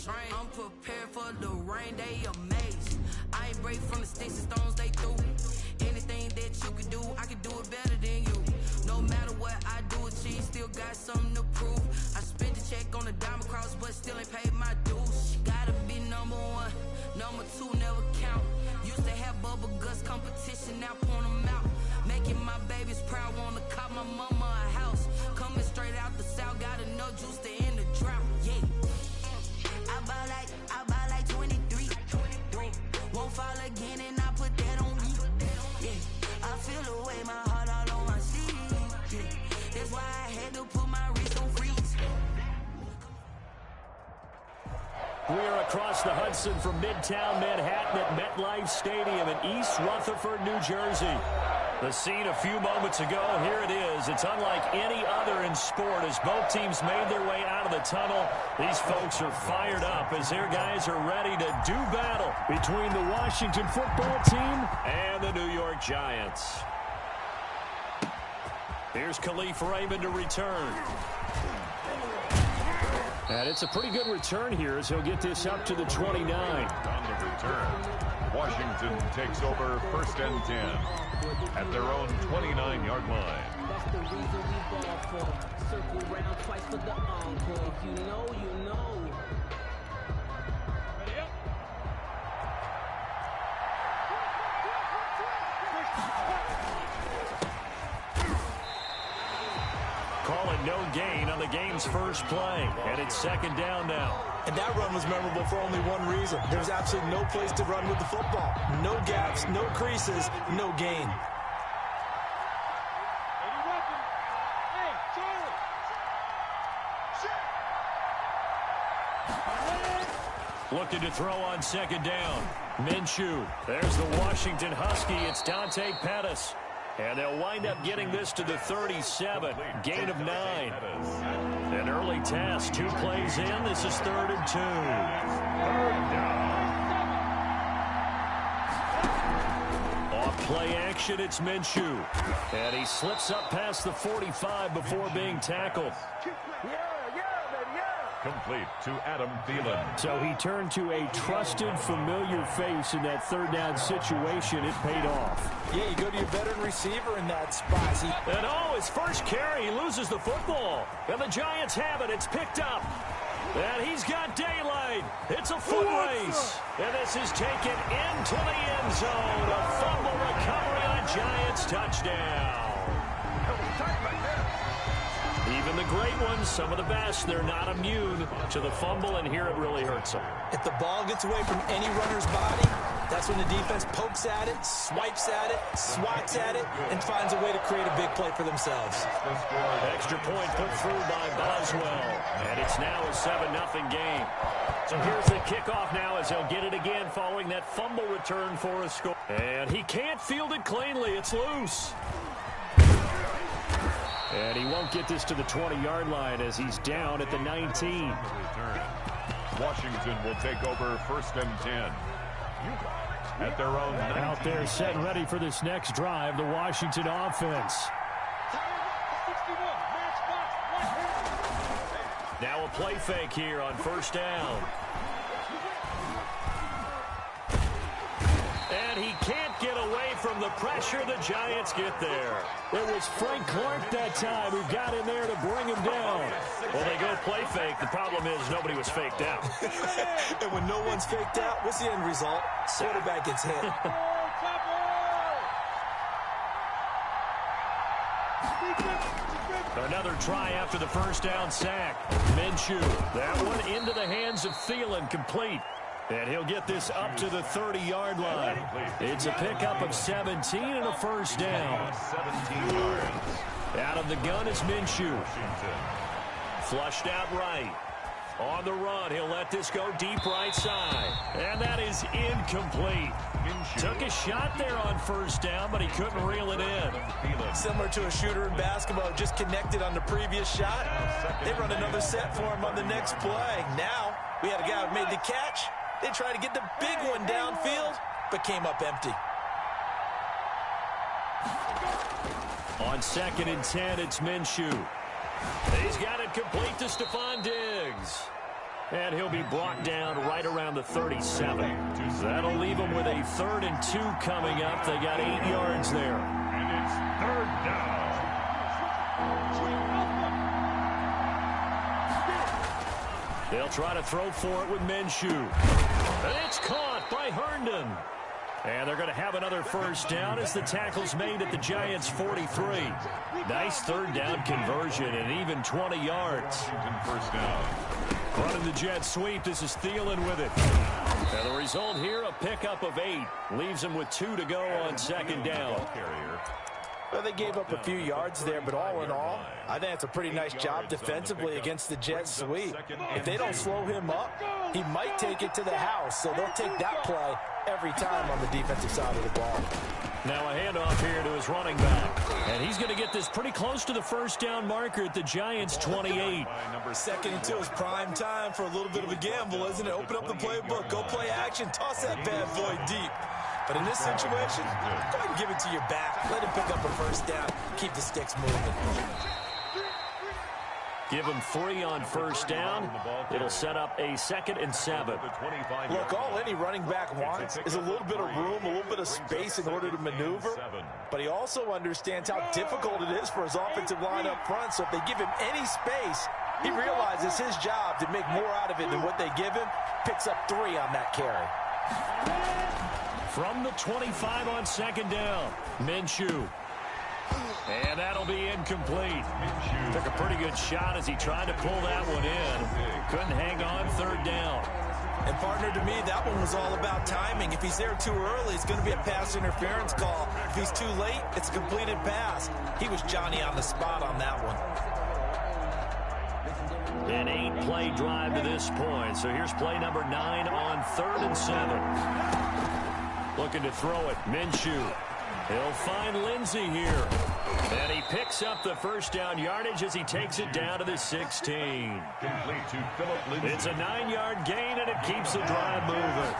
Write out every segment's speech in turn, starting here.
train. I'm prepared for the rain, they amazed. I ain't break from the sticks and stones they threw. Anything that you can do, I can do it better than you. No matter what I do, achieve, still got something to prove. I spent the check on the diamond cross, but still ain't paid my dues. Gotta be number one, number two never count. Used to have bubble guts competition, now point them out. Making my babies proud, wanna cop my mama a house. Coming straight out the south, got enough juice to end the drought. Yeah. I buy like 23. Won't fall again and I put that on me. Yeah. I feel the way, my heart all on my sleeve. Yeah. That's why I had to put my wrist on freeze. We are across the Hudson from Midtown Manhattan at MetLife Stadium in East Rutherford, New Jersey. The scene a few moments ago, here it is. It's unlike any other in sport as both teams made their way out of the tunnel. These folks are fired up as their guys are ready to do battle between the Washington football team and the New York Giants. Here's Khalif Raymond to return. And it's a pretty good return here as he'll get this up to the 29. On the return, Washington takes over 1st and 10 at their own 29-yard line. That's the reason we ball for. Circle round twice for the encore. If you know, you know. Ready up. Call it no gain on the game's first play. And it's 2nd down now. And that run was memorable for only one reason. There's absolutely no place to run with the football. No gaps, no creases, no gain. Looking to throw on 2nd down. Minshew. There's the Washington Husky. It's Dante Pettis. And they'll wind up getting this to the 37. Gain of 9. An early test. 2 plays in. This is 3rd and 2. 3rd down. Off play action, it's Minshew. And he slips up past the 45 before being tackled. Complete to Adam Thielen. So he turned to a trusted, familiar face in that 3rd down situation. It paid off. Yeah, you go to your veteran receiver in that spot. And his first carry, he loses the football. And the Giants have it. It's picked up. And he's got daylight. It's a foot race. And this is taken into the end zone. A fumble recovery on Giants touchdown. Even the great ones, some of the best, they're not immune to the fumble, and here it really hurts them. If the ball gets away from any runner's body, that's when the defense pokes at it, swipes at it, swats at it, and finds a way to create a big play for themselves. Extra point put through by Boswell, and it's now a 7-0 game. So here's the kickoff now as he'll get it again following that fumble return for a score. And he can't field it cleanly. It's loose. And he won't get this to the 20-yard line as he's down at the 19. Washington will take over 1st and 10 at their own 19. Out there set and ready for this next drive, the Washington offense. Now a play fake here on 1st down. And he can't get away from the pressure. The Giants get there. It was Frank Clark that time who got in there to bring him down. Well, they go play fake. The problem is nobody was faked out. And when no one's faked out, what's the end result? Quarterback gets hit. Another try after the 1st down sack. Minshew. That one into the hands of Thielen, complete. And he'll get this up to the 30-yard line. It's a pickup of 17 and a 1st down. 17 yards. Out of the gun is Minshew. Flushed out right. On the run, he'll let this go deep right side. And that is incomplete. Took a shot there on 1st down, but he couldn't reel it in. Similar to a shooter in basketball, just connected on the previous shot. They run another set for him on the next play. Now, we had a guy who made the catch. They tried to get the big one downfield, but came up empty. On 2nd and 10, it's Minshew. He's got it complete to Stephon Diggs. And he'll be brought down right around the 37. That'll leave them with a 3rd and 2 coming up. They got 8 yards there. And it's 3rd down. They'll try to throw for it with Minshew. And it's caught by Herndon. And they're going to have another 1st down as the tackle's made at the Giants' 43. Nice 3rd down conversion and even 20 yards. 1st down. Running the jet sweep. This is Thielen with it. And the result here, a pickup of 8. Leaves him with 2 to go on 2nd down. Well, they gave up a few yards there, but all in all, I think it's a pretty nice job defensively against the jet sweep. If they don't slow him up, he might take it to the house, so they'll take that play every time on the defensive side of the ball. Now a handoff here to his running back. And he's going to get this pretty close to the 1st down marker at the Giants' 28. 2nd and 2 is prime time for a little bit of a gamble, isn't it? Open up the playbook, go play action, toss that bad boy deep. But in this situation, go ahead and give it to your back. Let him pick up a 1st down. Keep the sticks moving. Give him 3 on 1st down. It'll set up a 2nd and 7. Look, all any running back wants is a little bit of room, a little bit of space in order to maneuver. But he also understands how difficult it is for his offensive line up front. So if they give him any space, he realizes his job to make more out of it than what they give him. Picks up 3 on that carry. From the 25 on 2nd down, Minshew. And that'll be incomplete. Took a pretty good shot as he tried to pull that one in. Couldn't hang on 3rd down. And partner, to me, that one was all about timing. If he's there too early, it's going to be a pass interference call. If he's too late, it's a completed pass. He was Johnny on the spot on that one. An 8-play drive to this point. So here's play number 9 on 3rd and 7. Looking to throw it. Minshew. He'll find Lindsey here. And he picks up the 1st down yardage as he takes it down to the 16. Complete to Philip Lindsey. It's a 9-yard gain, and it keeps the drive moving.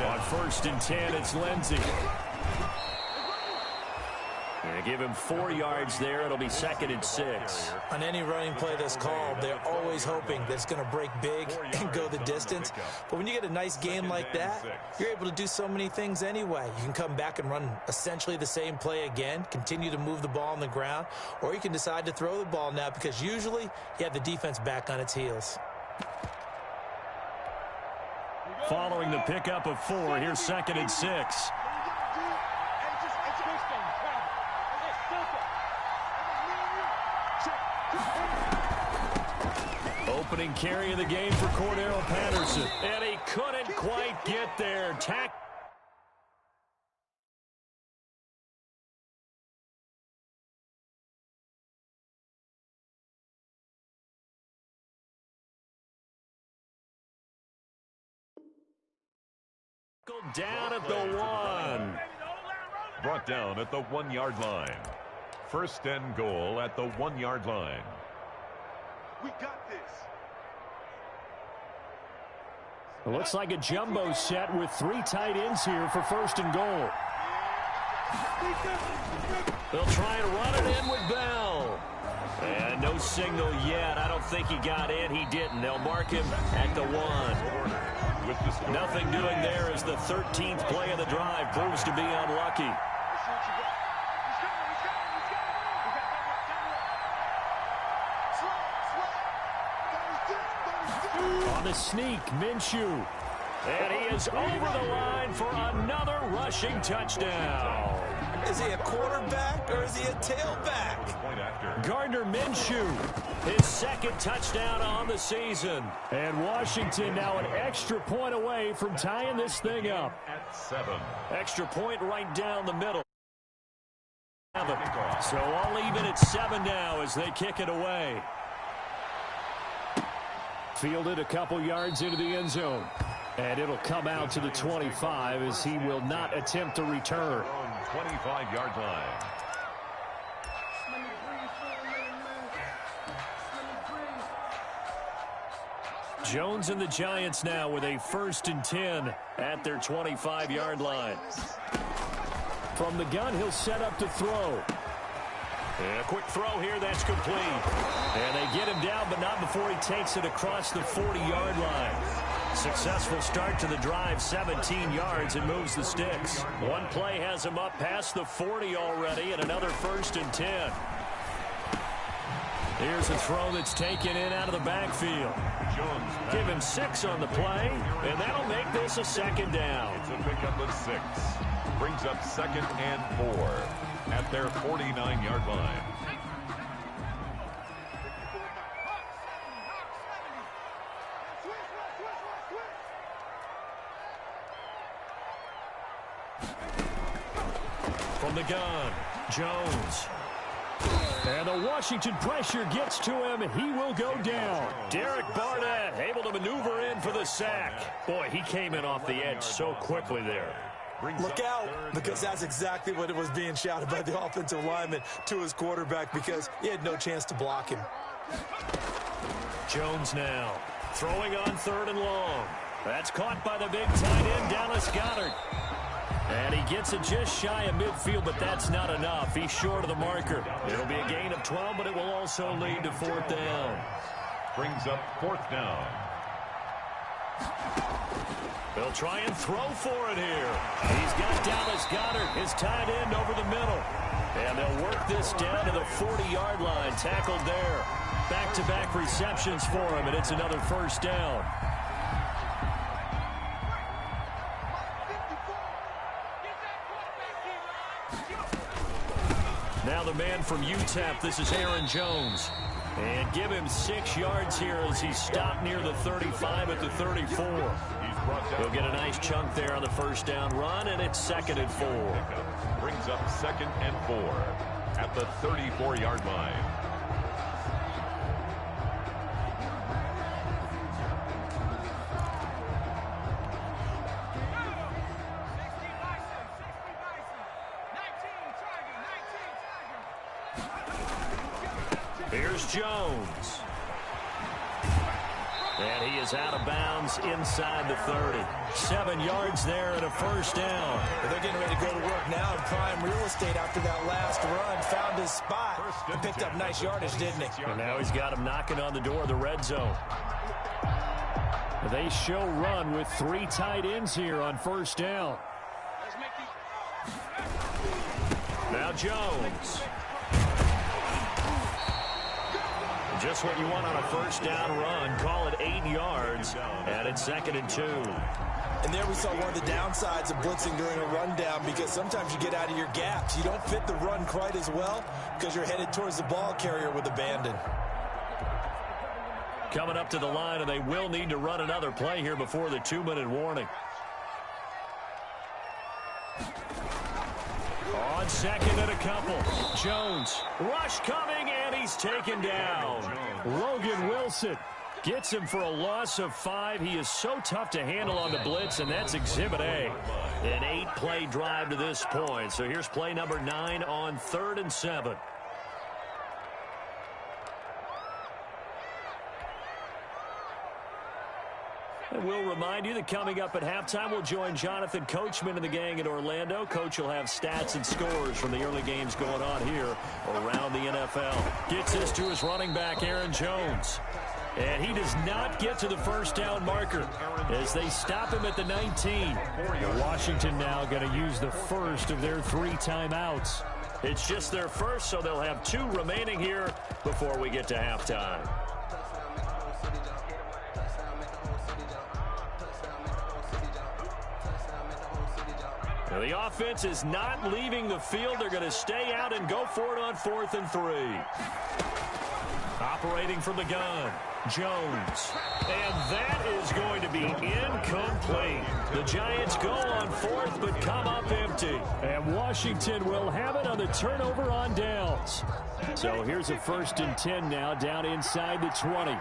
On 1st and 10, it's Lindsey. And give him 4 yards there. It'll be 2nd and 6. On any running play that's called, they're always hoping that it's going to break big and go the distance. But when you get a nice game like that, you're able to do so many things anyway. You can come back and run essentially the same play again, continue to move the ball on the ground, or you can decide to throw the ball now because usually you have the defense back on its heels. Following the pickup of 4, here's 2nd and 6. Opening carry of the game for Cordero Patterson. And he couldn't quite get there. Tackled down at the 1. Brought down at the 1-yard line. 1st and goal at the 1-yard line. We got this. It looks like a jumbo set with 3 tight ends here for 1st and goal. They'll try and run it in with Bell. And no signal yet. I don't think he got in. He didn't. They'll mark him at the 1. Nothing doing there as the 13th play of the drive proves to be unlucky. On the sneak, Minshew. And he is over the line for another rushing touchdown. Is he a quarterback or is he a tailback? Gardner Minshew, his 2nd touchdown on the season. And Washington now an extra point away from tying this thing up. At 7. Extra point right down the middle. So all even at 7 now as they kick it away. Fielded a couple yards into the end zone. And it'll come out to the 25 as he will not attempt to return. 25-yard line. Jones and the Giants now with a 1st and 10 at their 25-yard line. From the gun, he'll set up to throw. And a quick throw here, that's complete. And they get him down, but not before he takes it across the 40-yard line. Successful start to the drive, 17 yards, and moves the sticks. One play has him up past the 40 already, and another 1st and 10. Here's a throw that's taken in out of the backfield. Give him 6 on the play, and that'll make this a 2nd down. It's a pickup of 6. Brings up 2nd and 4 at their 49-yard line. From the gun, Jones. And the Washington pressure gets to him. He will go down. Derek Barnett able to maneuver in for the sack. Boy, he came in off the edge so quickly there. Look out, because that's exactly what it was being shouted by the offensive lineman to his quarterback, because he had no chance to block him. Jones now throwing on 3rd and long. That's caught by the big tight end, Dallas Goedert. And he gets it just shy of midfield, but that's not enough. He's short of the marker. It'll be a gain of 12, but it will also lead to 4th down. Brings up 4th down. They'll try and throw for it here. He's got Dallas Goedert, his tight end, over the middle. And they'll work this down to the 40-yard line, tackled there. Back-to-back receptions for him, and it's another 1st down. Now the man from UTEP, this is Aaron Jones. And give him 6 yards here as he's stopped near the 35 at the 34. He'll get a nice chunk there on the 1st down run, and it's 2nd and 4. Brings up 2nd and 4 at the 34-yard line. Here's Jones. And he is out of bounds inside the 30. 7 yards there and a 1st down. They're getting ready to go to work now in prime real estate after that last run. Found his spot and picked up nice yardage, didn't he? And now he's got him knocking on the door of the red zone. They show run with 3 tight ends here on 1st down. Now Jones. Just what you want on a 1st down run. Call it 8 yards, and it's 2nd and 2. And there we saw one of the downsides of blitzing during a rundown, because sometimes you get out of your gaps. You don't fit the run quite as well because you're headed towards the ball carrier with abandon. Coming up to the line, and they will need to run another play here before the 2-minute warning. On 2nd and a couple. Jones, rush coming, and he's taken down. Logan Wilson gets him for a loss of 5. He is so tough to handle on the blitz, and that's Exhibit A. An 8-play drive to this point. So here's play number 9 on 3rd and 7. And we'll remind you that coming up at halftime, we'll join Jonathan Coachman and the gang in Orlando. Coach will have stats and scores from the early games going on here around the NFL. Gets this to his running back, Aaron Jones. And he does not get to the 1st down marker as they stop him at the 19. Washington now going to use the first of their 3 timeouts. It's just their first, so they'll have 2 remaining here before we get to halftime. Now the offense is not leaving the field. They're going to stay out and go for it on 4th and 3. Operating from the gun, Jones. And that is going to be incomplete. The Giants go on 4th but come up empty. And Washington will have it on the turnover on downs. So here's a 1st and 10 now down inside the 20.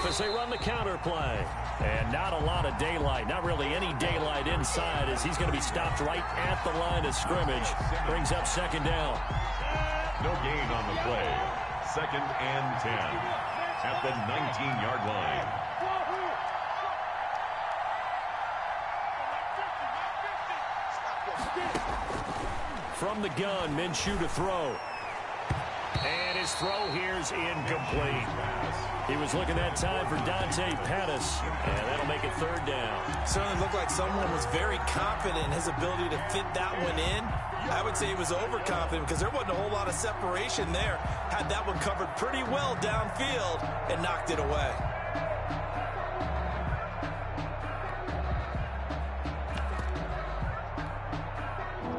As they run the counter play. And not a lot of daylight, not really any daylight inside, as he's going to be stopped right at the line of scrimmage. Brings up 2nd down. No gain on the play. 2nd and 10 at the 19-yard line. From the gun, Minshew to throw. And his throw here is incomplete. He was looking that time for Dante Pettis, and that'll make it third down. Certainly looked like someone was very confident in his ability to fit that one in. I would say he was overconfident because there wasn't a whole lot of separation there. Had that one covered pretty well downfield and knocked it away.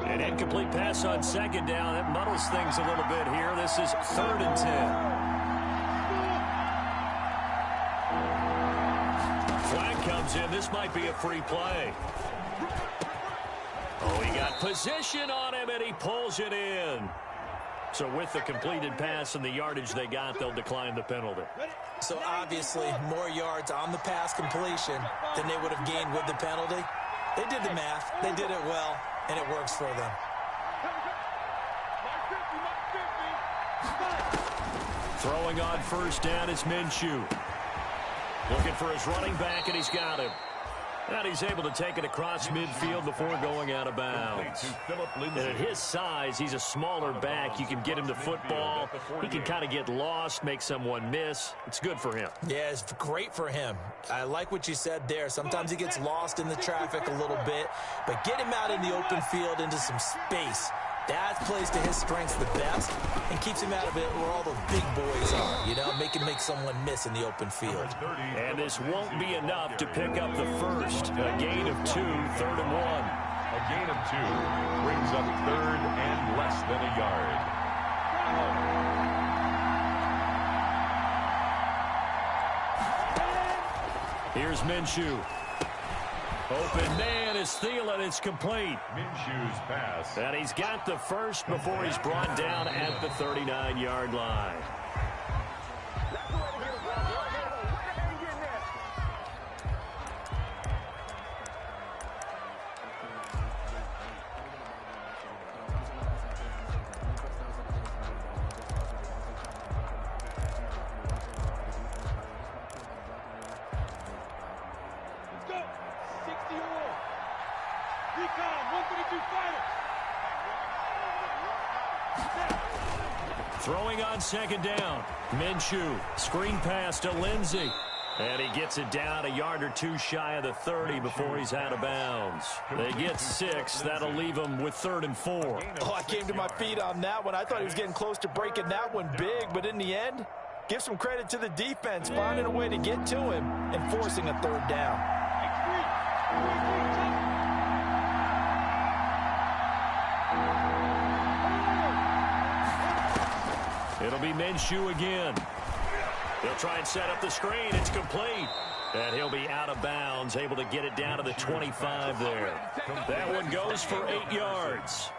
An incomplete pass on second down. That muddles things a little bit here. This is 3rd and 10. Flag comes in. This might be a free play. Oh, he got position on him, and he pulls it in. So with the completed pass and the yardage they got, they'll decline the penalty. So obviously more yards on the pass completion than they would have gained with the penalty. They did the math. They did it well, and it works for them. Throwing on first down is Minshew. Looking for his running back, and he's got him. And he's able to take it across midfield before going out of bounds. And at his size, he's a smaller back. You can get him the football. He can kind of get lost, make someone miss. It's good for him. Yeah, it's great for him. I like what you said there. Sometimes he gets lost in the traffic a little bit, but get him out in the open field into some space. That plays to his strengths the best and keeps him out of it where all the big boys are, you know, make someone miss in the open field. And this won't be enough to pick up the first. A gain of 2, 3rd and 1. A gain of 2 brings up 3rd and less than a yard. Here's Minshew. Open man is Thielen. It's complete. Minshew's pass. And he's got the first before he's brought down at the 39-yard line. Throwing on second down. Minshew, screen pass to Lindsey. And he gets it down a yard or two shy of the 30 before he's out of bounds. They get 6. That'll leave him with 3rd and 4. Oh, I came to my feet on that one. I thought he was getting close to breaking that one big, but in the end, give some credit to the defense, finding a way to get to him and forcing a 3rd down. It'll be Minshew again. He'll try and set up the screen. It's complete. And he'll be out of bounds, able to get it down to the 25 there. That one goes for 8 yards.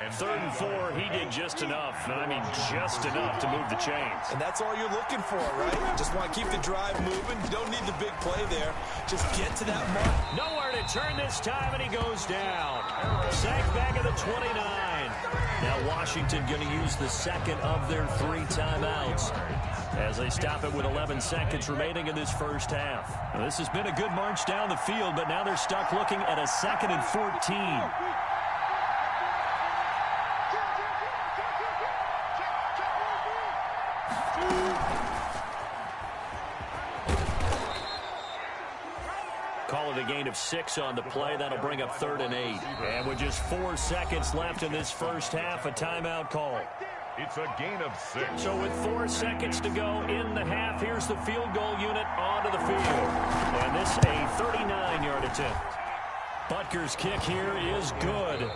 3rd and 4, he did just enough, and I mean just enough to move the chains. And that's all you're looking for, right? Just want to keep the drive moving. You don't need the big play there. Just get to that mark. Nowhere to turn this time, and he goes down. Sacked back at the 29. Now Washington going to use the second of their 3 timeouts as they stop it with 11 seconds remaining in this first half. Now, this has been a good march down the field, but now they're stuck looking at a 2nd and 14. Call it a gain of 6 on the play. That'll bring up 3rd and 8. And with just 4 seconds left in this first half, a timeout call. It's a gain of 6. So with 4 seconds to go in the half, here's the field goal unit onto the field. And this a 39-yard attempt. Butker's kick here is good.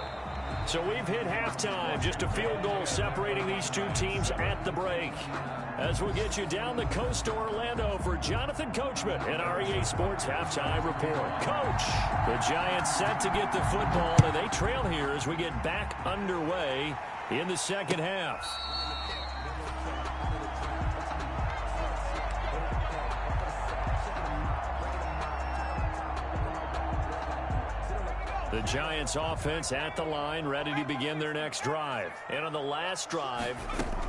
So we've hit halftime. Just a field goal separating these two teams at the break. As we get you down the coast to Orlando for Jonathan Coachman in our EA Sports Halftime Report. Coach, the Giants set to get the football, and they trail here as we get back underway in the second half. The Giants offense at the line, ready to begin their next drive. And on the last drive,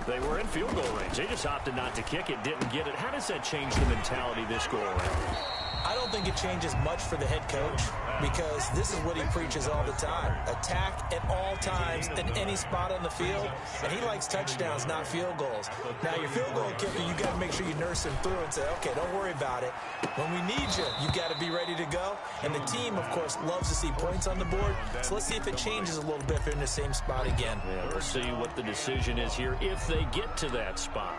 they were in field goal range. They just opted not to kick it, didn't get it. How does that change the mentality this go around? I don't think it changes much for the head coach. because this is what he preaches all the time. Attack at all times in any spot on the field, and he likes touchdowns, not field goals. Now, your field goal kicker, you got to make sure you nurse him through and say, okay, don't worry about it. When we need you, you got to be ready to go. And the team, of course, loves to see points on the board. So let's see if it changes a little bit if they're in the same spot again. Yeah, we'll see what the decision is here if they get to that spot.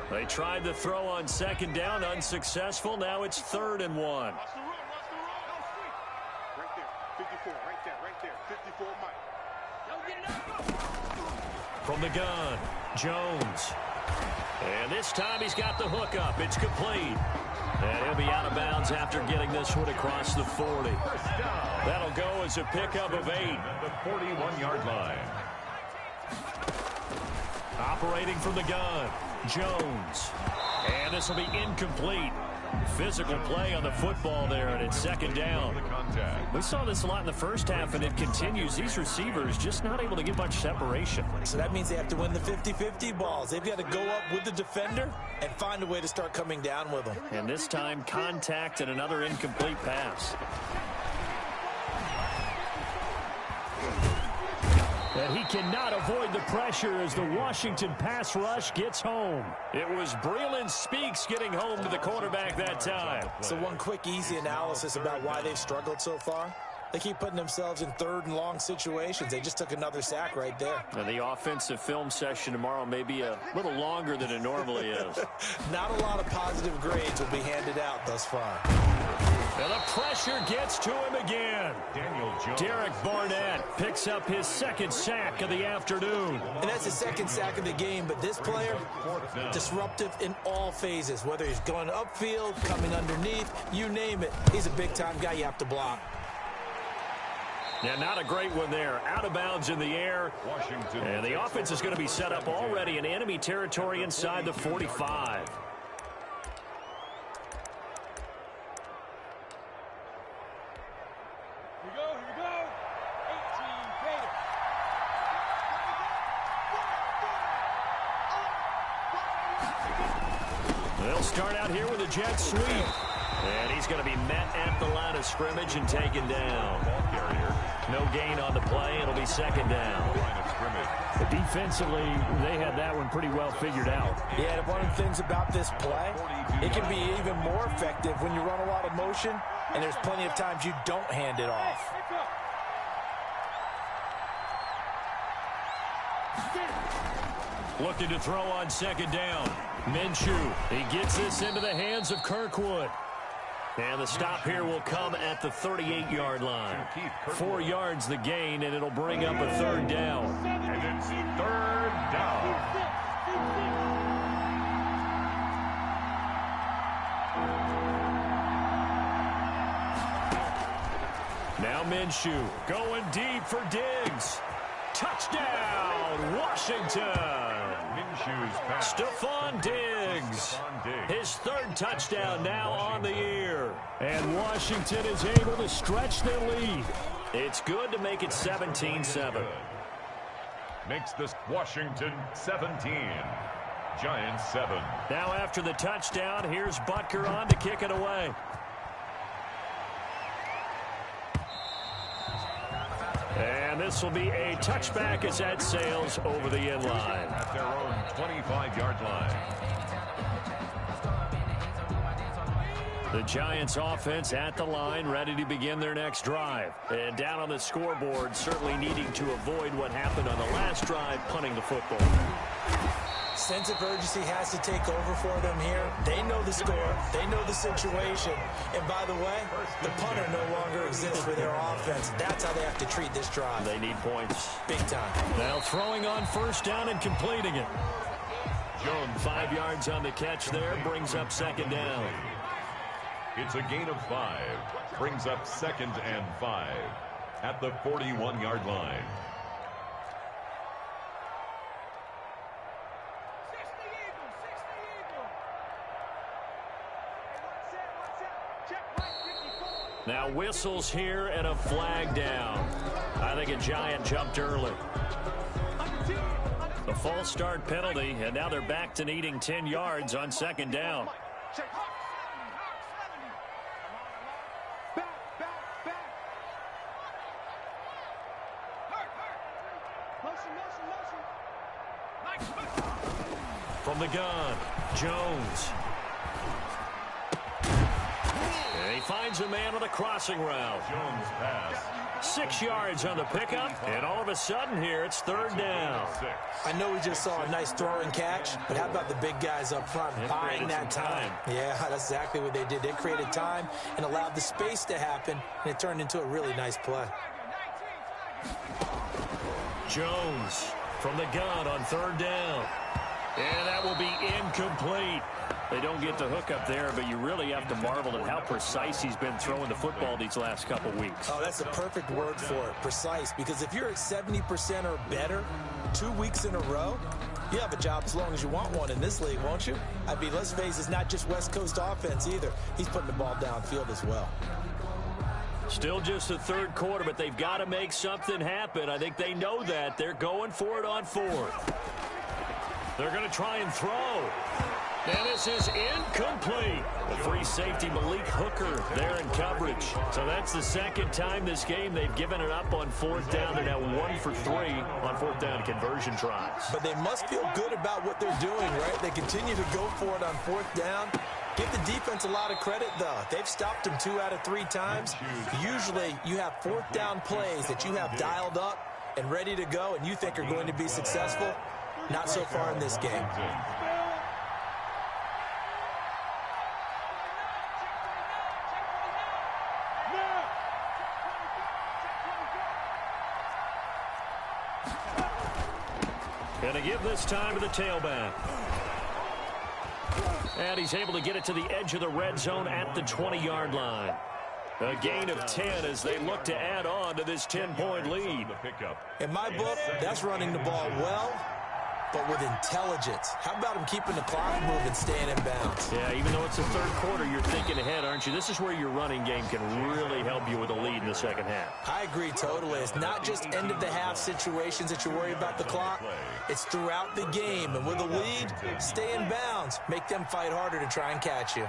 They tried to throw on second down, unsuccessful. Now it's 3rd and 1. Right there, 54, right there, 54, Mike. From the gun, Jones. And this time he's got the hook up. It's complete. And he'll be out of bounds after getting this one across the 40. That'll go as a pickup of 8. The 41-yard line. Operating from the gun, Jones. And this will be incomplete. Physical play on the football there, and it's 2nd down. We saw this a lot in the first half, and it continues. These receivers just not able to get much separation. So that means they have to win the 50-50 balls. They've got to go up with the defender and find a way to start coming down with them. And this time, contact and another incomplete pass. And he cannot avoid the pressure as the Washington pass rush gets home. It was Breeland Speaks getting home to the quarterback that time. So one quick, easy analysis about why they've struggled so far. They keep putting themselves in 3rd and long situations. They just took another sack right there. And the offensive film session tomorrow may be a little longer than it normally is. Not a lot of positive grades will be handed out thus far. And the pressure gets to him again. Daniel Jones. Derek Barnett picks up his 2nd sack of the afternoon. And that's the 2nd sack of the game, but this player, disruptive in all phases. Whether he's going upfield, coming underneath, you name it. He's a big-time guy you have to block. Yeah, not a great one there. Out of bounds in the air. Washington. And the offense is going to be set up already in enemy territory inside the 45. They'll start out here with a jet sweep. And he's going to be met at the line of scrimmage and taken down. No gain on the play. It'll be 2nd down. But defensively, they had that one pretty well figured out. Yeah, one of the things about this play, it can be even more effective when you run a lot of motion, and there's plenty of times you don't hand it off. Looking to throw on 2nd down. Minshew, he gets this into the hands of Kirkwood. And the stop here will come at the 38-yard line. 4 yards the gain, and it'll bring up a 3rd down. And it's 3rd down. Now Minshew going deep for Diggs. Touchdown, Washington. Minshew's pass. Stephon Diggs. His 3rd touchdown now on the year. And Washington is able to stretch their lead. It's good to make it 17-7. Makes this Washington 17. Giants 7. Now after the touchdown, here's Butker on to kick it away. And this will be a touchback as that sails over the end line. At their own 25-yard line. The Giants offense at the line, ready to begin their next drive. And down on the scoreboard, certainly needing to avoid what happened on the last drive, punting the football. Sense of urgency has to take over for them here. They know the score. They know the situation. And by the way, the punter no longer exists for their offense. That's how they have to treat this drive. They need points. Big time. Now throwing on 1st down and completing it. Jones 5 yards on the catch there, brings up 2nd down. It's a gain of 5. Brings up 2nd and 5 at the 41-yard line. Now whistles here and a flag down. I think a Giant jumped early. A false start penalty, and now they're back to needing 10 yards on 2nd down. From the gun, Jones. And he finds a man on the crossing route. Jones pass. 6 yards on the pickup, and all of a sudden here, it's third down. I know we just saw a nice throw and catch, but how about the big guys up front buying that time? Yeah, that's exactly what they did. They created time and allowed the space to happen, and it turned into a really nice play. Jones from the gun on third down. And that will be incomplete. They don't get the hook up there, but you really have to marvel at how precise he's been throwing the football these last couple weeks. Oh, that's a perfect word for it, precise, because if you're at 70% or better 2 weeks in a row, you have a job as long as you want one in this league, won't you? I mean, let's face it, it's not just West Coast offense either. He's putting the ball downfield as well. Still just the third quarter, but they've got to make something happen. I think they know that. They're going for it on fourth. They're going to try and throw. And this is incomplete. The free safety, Malik Hooker, there in coverage. So that's the second time this game they've given it up on fourth down. They're now 1 for 3 on fourth down conversion tries. But they must feel good about what they're doing, right? They continue to go for it on fourth down. Give the defense a lot of credit, though. They've stopped them 2 out of 3 times. Usually, you have fourth down plays that you have dialed up and ready to go and you think are going to be successful. Not so far in this game. Going to give this time to the tailback. And he's able to get it to the edge of the red zone at the 20-yard line. A gain of 10 as they look to add on to this 10-point lead. In my book, that's running the ball well, but with intelligence. How about him keeping the clock moving, staying in bounds? Yeah, even though it's the third quarter, you're thinking ahead, aren't you? This is where your running game can really help you with a lead in the second half. I agree totally. It's not just end-of-the-half situations that you worry about the clock. It's throughout the game. And with a lead, stay in bounds. Make them fight harder to try and catch you.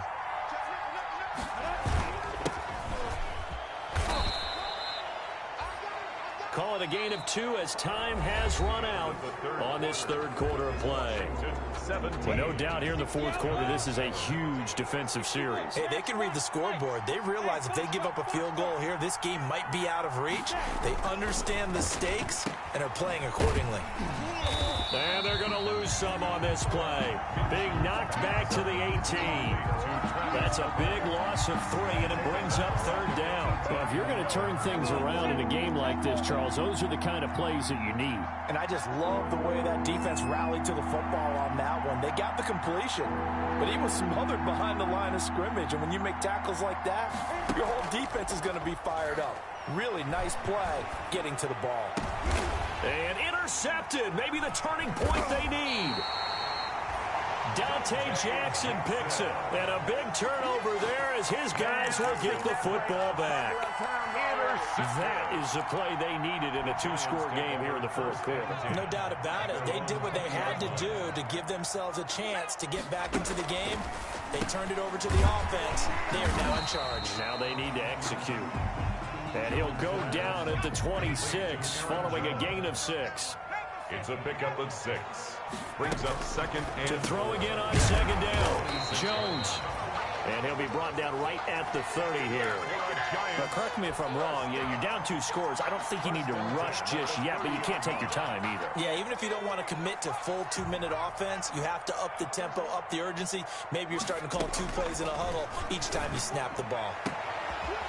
Call it a gain of 2 as time has run out on this third quarter of play. Well, no doubt here in the fourth quarter, this is a huge defensive series. Hey, they can read the scoreboard. They realize if they give up a field goal here, this game might be out of reach. They understand the stakes and are playing accordingly. And they're going to lose some on this play. Being knocked back to the 18. That's a big loss of 3, and it brings up third down. Well, if you're going to turn things around in a game like this, Charles, those are the kind of plays that you need. And I just love the way that defense rallied to the football on that one. They got the completion, but he was smothered behind the line of scrimmage. And when you make tackles like that, your whole defense is going to be fired up. Really nice play getting to the ball. And intercepted. Maybe the turning point they need. Dante Jackson picks it. And a big turnover there as his guys will get the football back. That is the play they needed in a 2-score game here in the fourth quarter. No doubt about it. They did what they had to do to give themselves a chance to get back into the game. They turned it over to the offense. They are now in charge. Now they need to execute. And he'll go down at the 26, following a gain of 6. It's a pickup of 6. Brings up second and to throw again on second down. Jones. And he'll be brought down right at the 30 here. Now, correct me if I'm wrong. You're down 2 scores. I don't think you need to rush just yet, but you can't take your time either. Yeah, even if you don't want to commit to full 2-minute offense, you have to up the tempo, up the urgency. Maybe you're starting to call 2 plays in a huddle each time you snap the ball.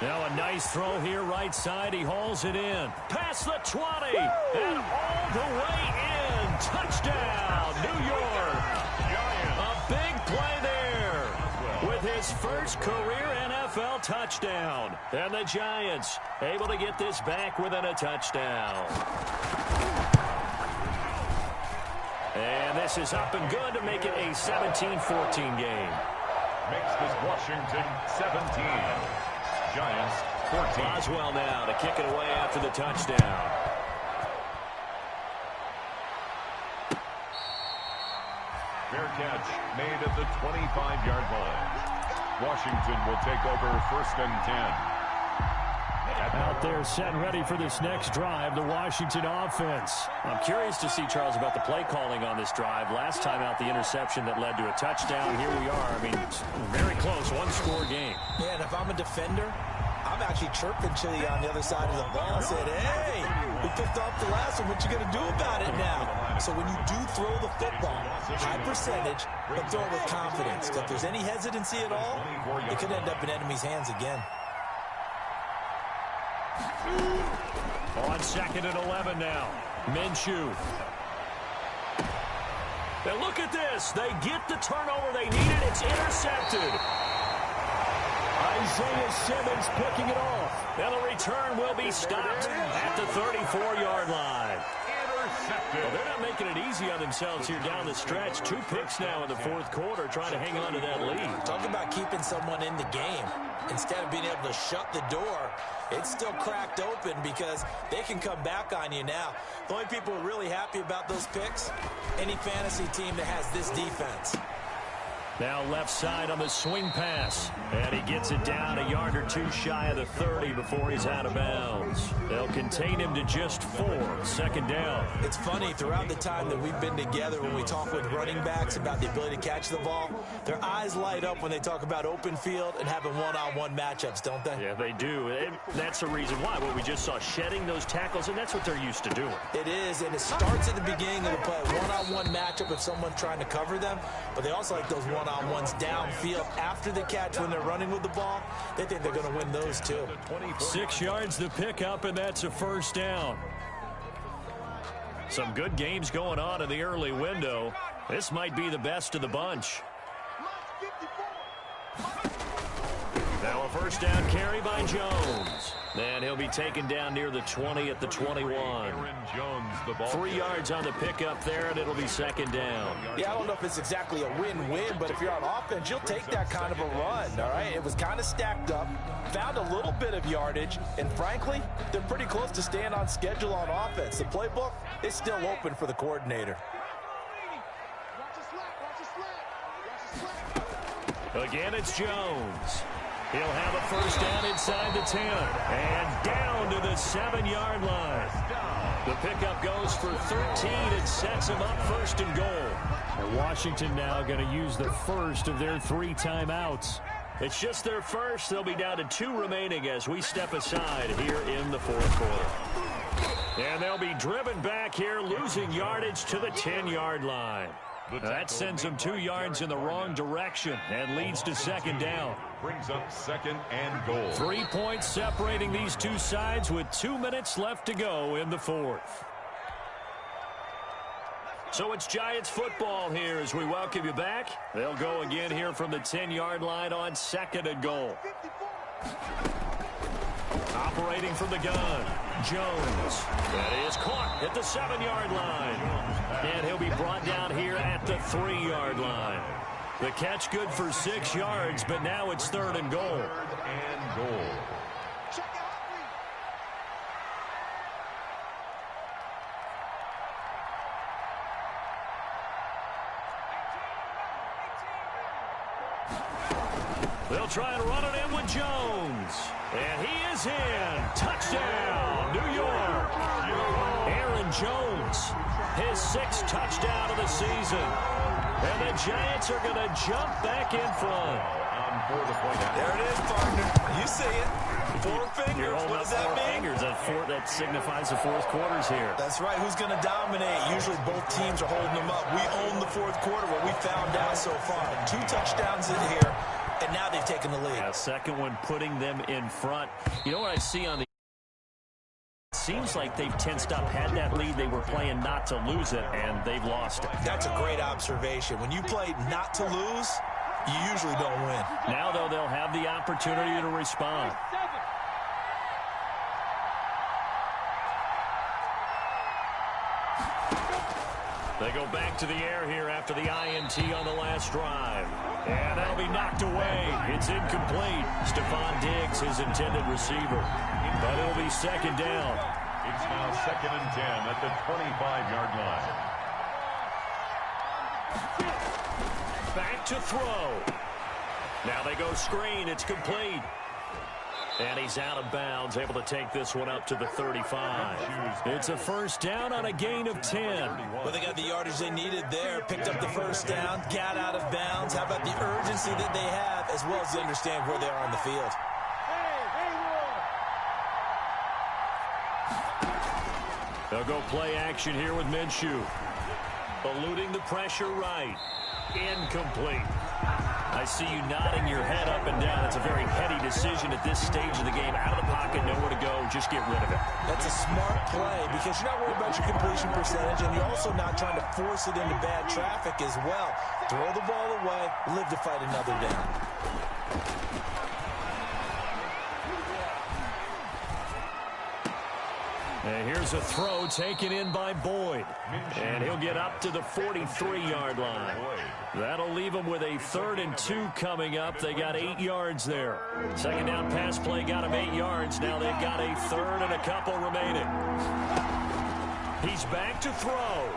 Now a nice throw here right side. He hauls it in. Past the 20. And all the way in. Touchdown, New York. A big play there with his first career NFL touchdown. And the Giants able to get this back within a touchdown. And this is up and good to make it a 17-14 game. Makes this Washington 17. Giants 14. Boswell now to kick it away after the touchdown. Fair catch made at the 25-yard line. Washington will take over 1st and 10. Out there set and ready for this next drive, the Washington offense. I'm curious to see, Charles, about the play calling on this drive. Last time out, the interception that led to a touchdown. Here we are. I mean, very close, one-score game. Yeah, and if I'm a defender, I'm actually chirping to you on the other side of the ball and said, hey, we picked off the last one. What you going to do about it now? So when you do throw the football, high percentage, but throw it with confidence. If there's any hesitancy at all, it could end up in enemy's hands again. On 2nd and 11 now. Minshew. Now look at this. They get the turnover they needed. It's intercepted. Isaiah Simmons picking it off. Now the return will be stopped at the 34-yard line. Well, they're not making it easy on themselves here down the stretch. 2 picks now in the 4th quarter trying to hang on to that lead. Talk about keeping someone in the game. Instead of being able to shut the door, it's still cracked open because they can come back on you now. The only people who are really happy about those picks, any fantasy team that has this defense. Now left side on the swing pass. And he gets it down a yard or 2 shy of the 30 before he's out of bounds. They'll contain him to just 4. 2nd down. It's funny, throughout the time that we've been together, when we talk with running backs about the ability to catch the ball, their eyes light up when they talk about open field and having one-on-one matchups, don't they? Yeah, they do. And that's the reason why. What we just saw, shedding those tackles, and that's what they're used to doing. It is, and it starts at the beginning of the play. One-on-one matchup if someone's trying to cover them, but they also like those one-on-ones downfield after the catch when they're running with the ball. They think they're going to win those too. 6 yards the pickup, and that's a 1st down. Some good games going on in the early window. This might be the best of the bunch. Now a 1st down carry by Jones. And he'll be taken down near the 20 at the 21. 3 yards on the pickup there, and it'll be 2nd down. Yeah, I don't know if it's exactly a win-win, but if you're on offense, you'll take that kind of a run, all right? It was kind of stacked up, found a little bit of yardage, and frankly, they're pretty close to staying on schedule on offense. The playbook is still open for the coordinator. Again, it's Jones. He'll have a 1st down inside the 10. And down to the 7-yard line. The pickup goes for 13 and sets him up 1st and goal. And Washington now going to use the first of their 3 timeouts. It's just their first. They'll be down to 2 remaining as we step aside here in the 4th quarter. And they'll be driven back here, losing yardage to the 10-yard line. That sends them 2 yards in the wrong direction and leads to 2nd down. Brings up 2nd and goal. 3 points separating these two sides with 2 minutes left to go in the 4th. So it's Giants football here as we welcome you back. They'll go again here from the 10-yard line on 2nd and goal. Operating from the gun, Jones. That is caught at the 7-yard line. And he'll be brought down here at the 3-yard line. The catch good for 6 yards, but now it's 3rd and goal. 3rd and goal. They'll try and run it in with Jones. And he is in. Touchdown, New York. Aaron Jones, his 6th touchdown of the season. And the Giants are going to jump back in front. There it is, partner. You see it. 4 fingers. What does that mean? Fingers. That signifies the 4th quarter's here. That's right. Who's going to dominate? Usually both teams are holding them up. We own the 4th quarter, what we found out so far. 2 touchdowns in here. And now they've taken the lead. Yeah, 2nd one putting them in front. You know what I see on the... It seems like they've tensed up, had that lead. They were playing not to lose it, and they've lost it. That's a great observation. When you play not to lose, you usually don't win. Now, though, they'll have the opportunity to respond. They go back to the air here after the INT on the last drive. And that'll be knocked away. It's incomplete. Stephon Diggs, his intended receiver. But it'll be 2nd down. It's now 2nd and 10 at the 25-yard line. Back to throw. Now they go screen. It's complete. And he's out of bounds, able to take this one up to the 35. It's a first down on a gain of 10. Well, they got the yardage they needed there, picked up the first down, got out of bounds. How about the urgency that they have, as well as they understand where they are on the field? They'll go play action here with Minshew. Eluding the pressure right. Incomplete. I see you nodding your head up and down. It's a very heady decision at this stage of the game. Out of the pocket, nowhere to go. Just get rid of it. That's a smart play because you're not worried about your completion percentage, and you're also not trying to force it into bad traffic as well. Throw the ball away, live to fight another down. And here's a throw taken in by Boyd. And he'll get up to the 43-yard line. That'll leave them with a 3rd and 2 coming up. They got 8 yards there. Second down pass play got them 8 yards. Now they've got a 3rd and a couple remaining. He's back to throw.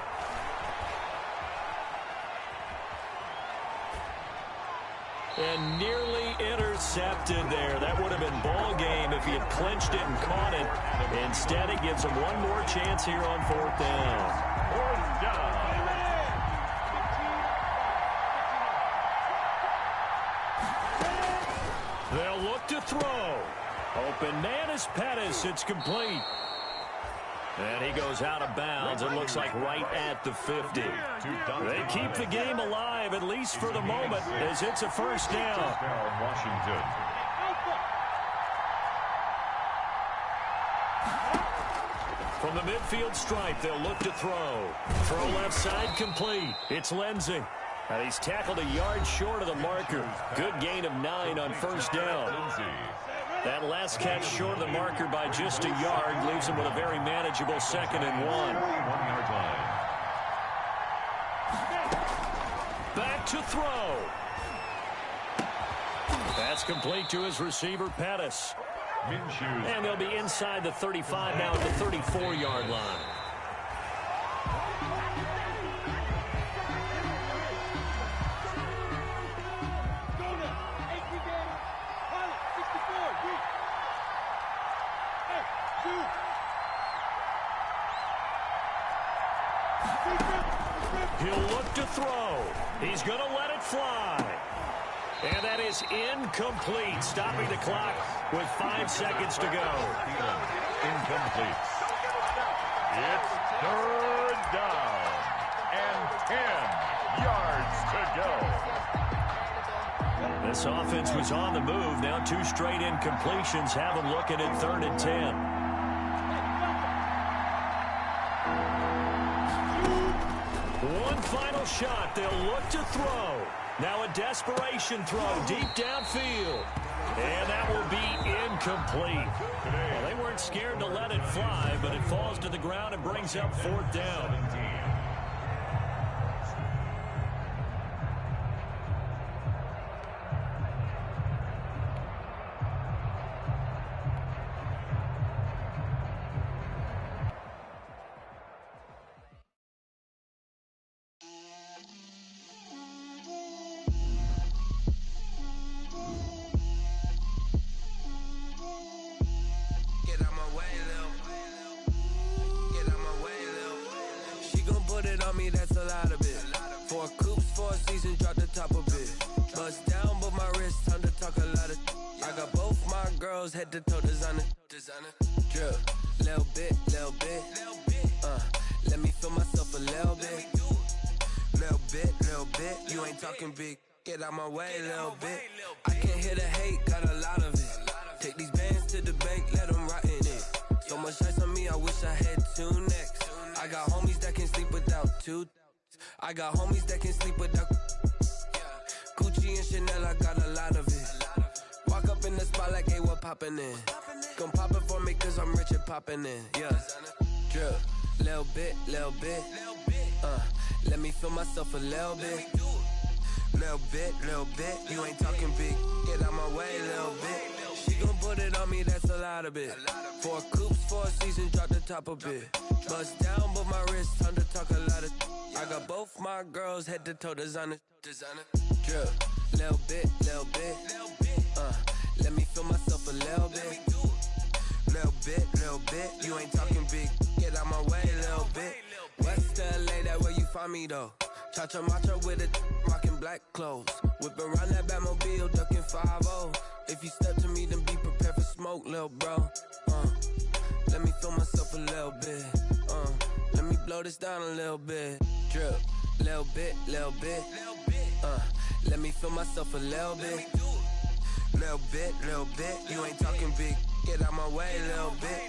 And nearly intercepted there. That would have been ball game if he had clinched it and caught it. Instead, it gives him one more chance here on 4th down. 4th down. They'll look to throw. Open man is Pettis. It's complete. And he goes out of bounds. It looks like right at the 50. They keep the game alive, at least for the moment, as it's a first down. Washington. From the midfield stripe, they'll look to throw. Throw left side complete. It's Lindsey. And he's tackled a yard short of the marker. Good gain of 9 on first down. That last catch short of the marker by just a yard leaves him with a very manageable 2nd and 1. 1-yard line. Back to throw. That's complete to his receiver, Pettis. Minshew. And they'll be inside the 35 now at the 34-yard line. He'll look to throw. He's going to let it fly. And that is incomplete, stopping the clock with 5 seconds to go. Incomplete. It's 3rd down and 10 yards to go. This offense was on the move. Now 2 straight incompletions have them looking at 3rd and 10. One final shot. They'll look to throw. Now a desperation throw deep downfield. And that will be incomplete. Well, they weren't scared to let it fly, but it falls to the ground and brings up 4th down. Head to toe designer, drip, little bit, let me feel myself a little bit, you ain't talking big, get out my way, little bit, I can't hear the hate, got a lot of it, take these bands to the bank, let them rot in it, so much ice on me, I wish I had 2 necks, I got homies that can sleep without 2, I got homies that can sleep without, Gucci and Chanel, I got a lot of it. Walk up in the spot like, hey, what poppin' in? Gon' pop it for me cause I'm rich and poppin' in, yeah. Drip, little bit, let me feel myself a little bit. Little bit, you ain't talking big, get out my way, little bit. She gon' put it on me, that's a lot of it. 4 coops, 4 seasons, drop the top a bit. Bust down, but my wrist, time to talk a lot of. I got both my girls, head to toe designer. Drip, little bit, Let me feel myself a little bit. Little bit. You ain't talking big. Get out my way a little bit. West LA, that where you find me though. Cha-cha matcha with a rockin' black clothes. Whip around that Batmobile, ducking 5-0. If you step to me, then be prepared for smoke, lil' bro. Let me feel myself a little bit. Let me blow this down a little bit. Drip, little bit. Let me feel myself a little bit. Little bit. You ain't talking big. Get out my way a little bit.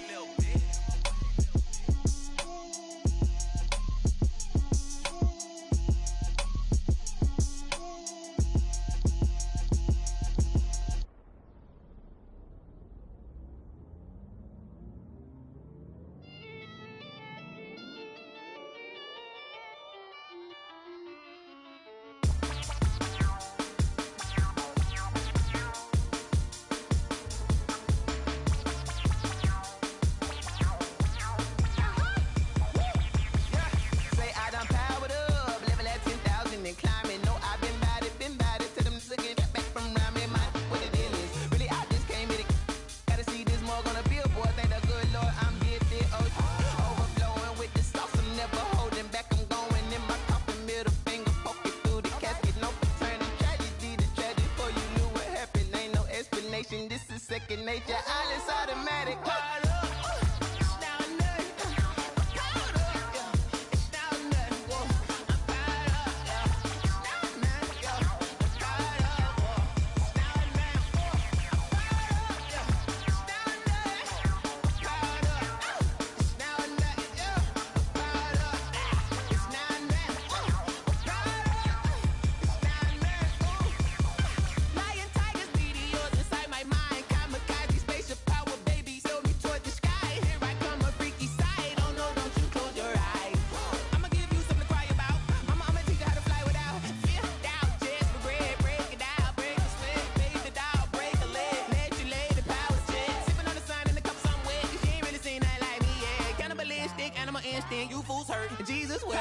You fools hurt. Jesus will.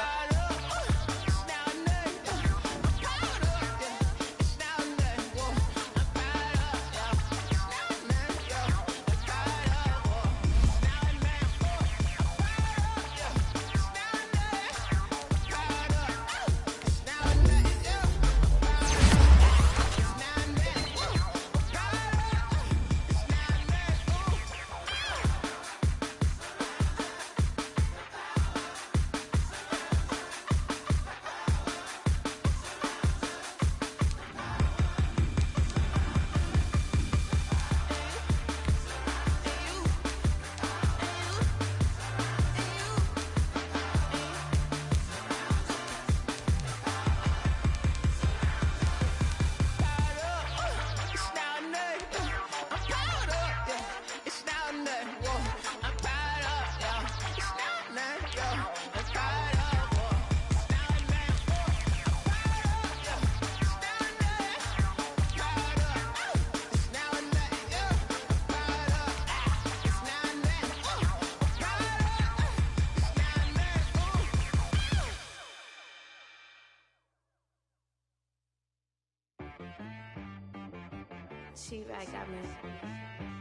She right got me.